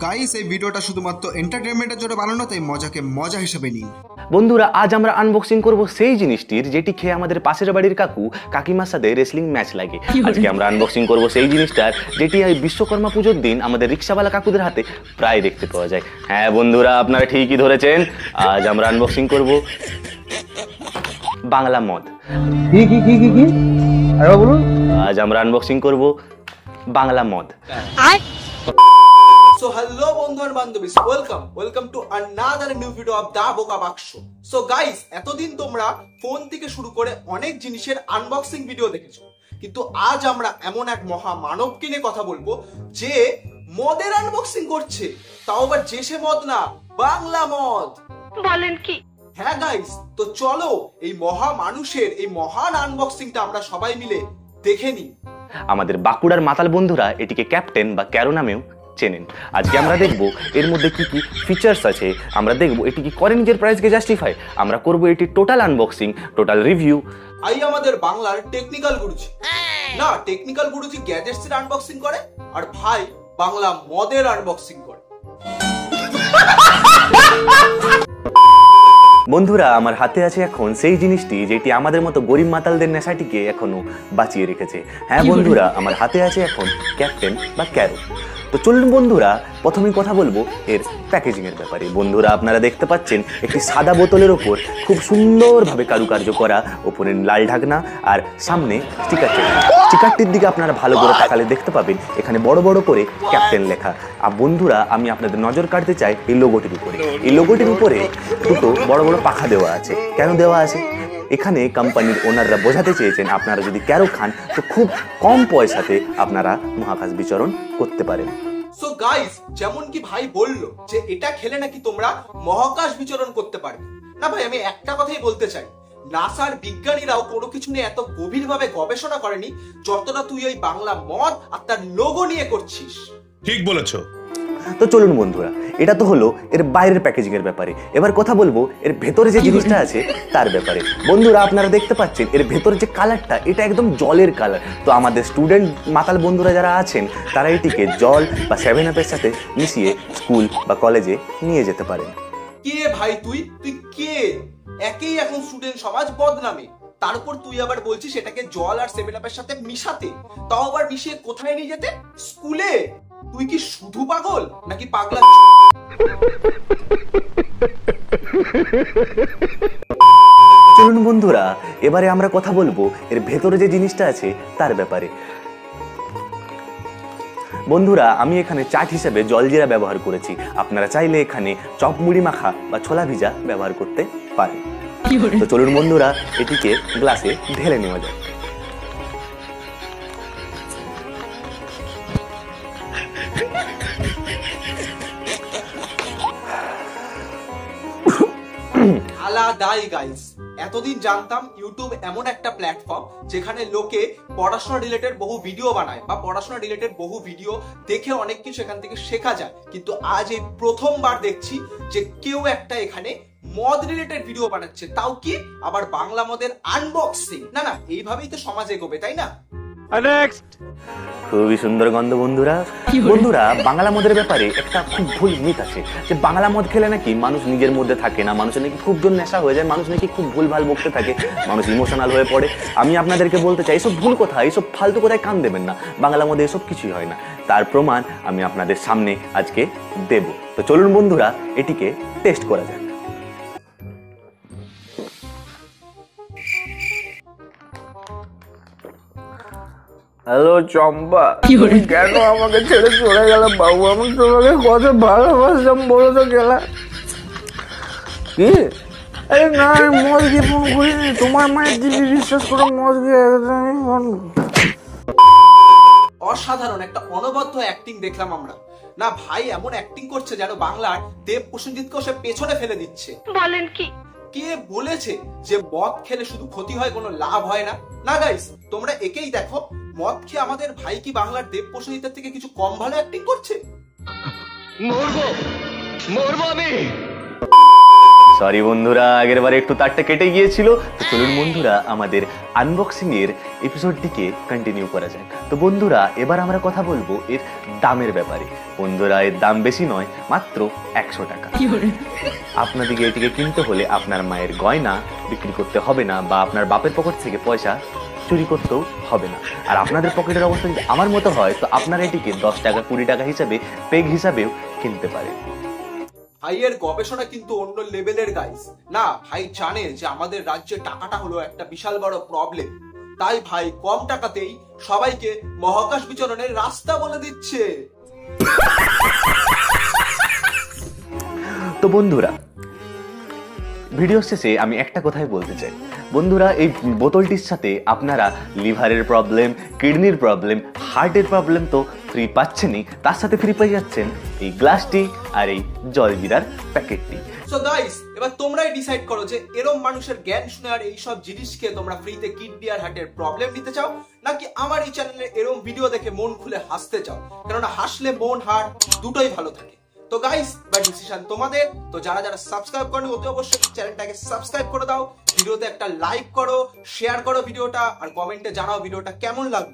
Guys এই ভিডিওটা শুধুমাত্র এন্টারটেইনমেন্টের জন্য বানানো, তাই মজাকে মজা হিসেবে নিন। বন্ধুরা, আজ আমরা আনবক্সিং করব সেই জিনিসটির যেটি খেয়ে আমাদের পাশের বাড়ির কাকিমার সাথে রেসলিং ম্যাচ লাগে। আজকে আমরা আনবক্সিং করব সেই জিনিসটার যেটি এই বিশ্বকর্মা পুজোর দিন আমাদের রিক্সাওয়ালা কাকুদের হাতে প্রায় দেখতে পাওয়া যায়। হ্যাঁ বন্ধুরা, আপনারা ঠিকই ধরেছেন, আজ আমরা আনবক্সিং করব বাংলা মদ। আজ আমরা আনবক্সিং করব বাংলা মদ। So hello বন্ধু আর বান্ধবী, welcome to another new video of the বোকা বাক্স। সো গাইস, এতদিন তোমরা ফোন থেকে শুরু করে অনেক জিনিসের আনবক্সিং ভিডিও দেখেছো, কিন্তু আজ আমরা এমন এক মহা মানবকে নিয়ে কথা বলবো যে মদের আনবক্সিং করছে, তাও আবার যে সে মদ না, বাংলা মদ। বলেন কি? হ্যাঁ গাইস, তো চলো এই মহা মানুষের এই মহান আনবক্সিংটা আমরা সবাই মিলে দেখে নিই। আমাদের বাঁকুড়ার মাতাল বন্ধুরা এটিকে ক্যাপ্টেন বা ক্যারো নামেও চেনেন। আজকে আমরা দেখব এর মধ্যে কি কি ফিচার্স আছে, আমরা দেখব এটি কি করে নিজের প্রাইসকে জাস্টিফাই, আমরা করব এটি টোটাল আনবক্সিং, টোটাল রিভিউ। আমাদের বাংলার টেকনিক্যাল গুরুজি না, টেকনিক্যাল গুরুজি গ্যাজেটস এর আনবক্সিং করে, আর ভাই বাংলা মদের আনবক্সিং করে। বন্ধুরা, আমার হাতে আছে এখন সেই জিনিসটি যেটি আমাদের মতো গরিব মাতালদের নেশাটিকে এখনো বাঁচিয়ে রেখেছে। হ্যাঁ বন্ধুরা, আমার হাতে আছে এখন ক্যাপ্টেন বা ক্যারো। তো চলুন বন্ধুরা, প্রথমেই কথা বলবো এর প্যাকেজিং এর ব্যাপারে। বন্ধুরা, আপনারা দেখতে পাচ্ছেন একটি সাদা বোতলের ওপর খুব সুন্দরভাবে কারুকার্য করা, ওপরে লাল ঢাকনা আর সামনে স্টিকারটির দিকে আপনারা ভালো করে তাকালে দেখতে পাবেন এখানে বড় বড় করে ক্যাপ্টেন লেখা। আর বন্ধুরা, আমি আপনাদের নজর কাটতে চাই এই লোগোটির উপরে। এই লোগোটির উপরে দুটো বড় বড় পাখা দেওয়া আছে। কেন দেওয়া আছে? এখানে কোম্পানির ওনাররা বোঝাতে চেয়েছেন আপনারা যদি ক্যারো খান তো খুব কম পয়সাতে আপনারা মহাকাশ বিচরণ করতে পারেন। সো গাইস, যেমন কি ভাই বললো যে এটা খেলে নাকি তোমরা মহাকাশ বিচরণ করতে পারবে না। ভাই আমি একটা কথাই বলতে চাই, নাসার বিজ্ঞানীরাও কোনো কিছু নিয়ে এত গভীরভাবে গবেষণা করেনি যতটা তুই ওই বাংলা মদ আর তার লোগো নিয়ে করছিস। ঠিক বলেছো। তো চলুন বন্ধুরা, এটা তো হলো এর বাইরের প্যাকেজিং এর ব্যাপারে। এবার কথা বলবো এর ভেতরে যে জিনিসটা আছে তার ব্যাপারে। বন্ধুরা, আপনারা দেখতে পাচ্ছেন এর ভেতরে যে কালারটা, এটা একদম জলের কালার। তো আমাদের স্টুডেন্ট মাতাল বন্ধুরা যারা আছেন তারা এটিকে জল বা 7 আপের সাথে মিশিয়ে স্কুল বা কলেজে নিয়ে যেতে পারেন। কে ভাই তুই কে? একেই এখন স্টুডেন্ট সমাজ বদনামে, তারপর তুই আবার বলছিস এটাকে জল আর 7 আপের সাথে মিশাতে, তাও আবার মিশিয়ে কোথায় নিয়ে যেতে? স্কুলে? তুই কি শুধু পাগল নাকি পাগলা? চলুন বন্ধুরা, এবারে আমরা কথা বলবো এর ভেতরে যে জিনিসটা আছে তার ব্যাপারে। বন্ধুরা, আমি এখানে চাট হিসেবে জলজিরা ব্যবহার করেছি। আপনারা চাইলে এখানে চপ মুড়ি মাখা বা ছোলা ভিজা ব্যবহার করতে পারেন। তো চলুন বন্ধুরা, এটিকে গ্লাসে ঢেলে নেওয়া যায়। আলাদাই গাইস, এতদিন জানতাম ইউটিউব এমন একটা প্ল্যাটফর্ম যেখানে লোকে পড়াশোনা রিলেটেড বহু ভিডিও বানায় বা পড়াশোনা রিলেটেড বহু ভিডিও দেখে অনেক কিছু এখান থেকে শেখা যায়, কিন্তু আজ এই প্রথমবার দেখছি যে কেউ একটা এখানে মদ রিলেটেড ভিডিও বানাচ্ছে, তাও কি আবার বাংলা মদের আনবক্সিং। না, এইভাবেই তো সমাজ এগোবে, তাই না? খুবই সুন্দর গন্ধ। বন্ধুরা, বাংলা মদের ব্যাপারে একটা খুব ভুল মিথ আছে যে বাংলা মদ খেলে নাকি মানুষ নিজের মধ্যে থাকে না, মানুষের নাকি খুব জোর নেশা হয়ে যায়, মানুষ নাকি খুব ভুলভাল বকতে থাকে, মানুষ ইমোশনাল হয়ে পড়ে। আমি আপনাদেরকে বলতে চাই এসব ভুল কথা, এইসব ফালতু কথায় কান দেবেন না। বাংলা মদে এসব কিছুই হয় না, তার প্রমাণ আমি আপনাদের সামনে আজকে দেব। তো চলুন বন্ধুরা, এটিকে টেস্ট করা যাক। হ্যালো চম্পা, কেন আমাকে ছেড়ে চলে গেল বাবু? আমি তোমাকে কত ভালোবাসতাম বলো তো গেলা কি? আরে না, মদ গিয়ে ফোন করিনি, তোমার মায়ের দিদি বিশ্বাস করো, মদ গিয়ে একদমই ফোন। অসাধারণ একটা অনবদ্য অ্যাক্টিং দেখলাম আমরা। না ভাই, এমন অ্যাক্টিং করছে যেন বাংলার দেব প্রসেনজিৎকেও সে পেছনে ফেলে দিচ্ছে। বলেন কি? কে বলেছে যে মদ খেলে শুধু ক্ষতি হয়, কোনো লাভ হয় না? না গাইস, তোমরা একেই দেখো, মদ খেয়ে আমাদের ভাই কি বাংলার দেব প্রসেনজিতের থেকে কিছু কম ভালো অ্যাক্টিং করছে? মরবো আমি। সরি বন্ধুরা, আগের বারে একটু তারটা কেটে গিয়েছিল। তো চলুন বন্ধুরা আমাদের আনবক্সিং এর এপিসোডটিকে কন্টিনিউ করা যাক। তো বন্ধুরা এবার আমরা কথা বলবো এর দামের ব্যাপারে। বন্ধুরা এর দাম বেশি নয়, মাত্র 100 টাকা। আপনাদেরকে এটিকে কিনতে হলে আপনার মায়ের গয়না বিক্রি করতে হবে না, বা আপনার বাপের পকেট থেকে পয়সা চুরি করতেও হবে না। আর আপনাদের পকেটের অবস্থা যদি আমার মতো হয়, তো আপনারা এটিকে 10 টাকা 20 টাকা হিসাবে পেগ হিসাবেও কিনতে পারেন। ভাইয়ের গবেষণা কিন্তু অন্য লেভেলের গাইস। না ভাই জানে যে আমাদের রাজ্যে টাকাটা হলো একটা বিশাল বড় প্রবলেম, তাই ভাই কম টাকাতেই সবাইকে মহাকাশ বিচরণের রাস্তা বলে দিচ্ছে। তো বন্ধুরা ভিডিও শেষে আমি একটা কথাই বলতে চাই, বন্ধুরা এই বোতলটির সাথে আপনারা লিভারের প্রবলেম, কিডনির প্রবলেম, হার্টের প্রবলেম তো ফ্রি পাচ্ছেনই, তার সাথে ফ্রি পেয়ে যাচ্ছেন এই গ্লাসটি আর এই জলজিরার প্যাকেটটি। সো গাইস এবার তোমরাই ডিসাইড করো যে এরম মানুষের জ্ঞান শুনে আর এইসব জিনিসকে তোমরা ফ্রিতে কিডনি আর হার্টের প্রবলেম নিতে চাও, নাকি আমার এই চ্যানেলে এরম ভিডিও দেখে মন খুলে হাসতে চাও, কেননা হাসলে মন হার্ট দুটোই ভালো থাকে। তো গাইস বা ডিসিশন তোমাদের। তো যারা যারা সাবস্ক্রাইব করনি অতি অবশ্যই চ্যানেলটাকে সাবস্ক্রাইব করে দাও, ভিডিওতে একটা লাইক করো, শেয়ার করো ভিডিওটা, আর কমেন্টে জানাও ভিডিওটা কেমন লাগবে।